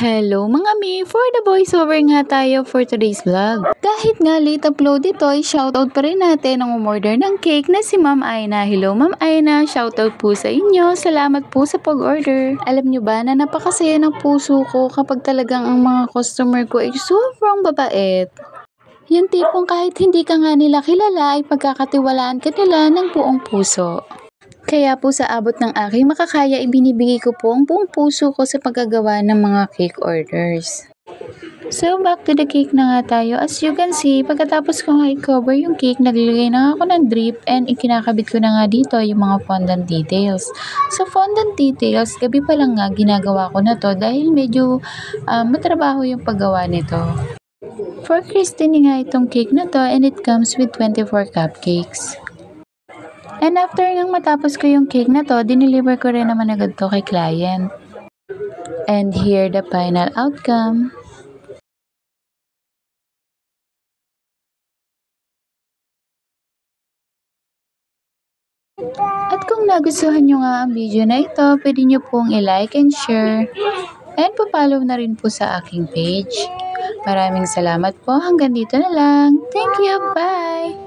Hello mga mi! For the voiceover nga tayo for today's vlog. Kahit nga late upload ito, ay shoutout pa rin natin ang umorder ng cake na si Ma'am Aina. Hello Ma'am Aina! Shoutout po sa inyo. Salamat po sa pag-order. Alam nyo ba na napakasaya ng puso ko kapag talagang ang mga customer ko ay sobrang babait. Yung tipong kahit hindi ka nga nila kilala ay pagkakatiwalaan ka nila ng buong puso. Kaya po sa abot ng aking makakaya, ibinibigay ko po ang buong puso ko sa paggagawa ng mga cake orders. So back to the cake na nga tayo. As you can see, pagkatapos ko nga i-cover yung cake, naglagay na ako ng drip and ikinakabit ko na nga dito yung mga fondant details. So fondant details, gabi pa lang nga ginagawa ko na to dahil medyo matrabaho yung paggawa nito. For Christine nga itong cake na to, and it comes with 24 cupcakes. And after ngang matapos ko yung cake na to, dineliver ko rin naman agad to kay client. And here the final outcome. At kung nagustuhan nyo nga ang video na ito, pwede nyo pong i-like and share. And pa-follow na rin po sa aking page. Maraming salamat po. Hanggang dito na lang. Thank you. Bye!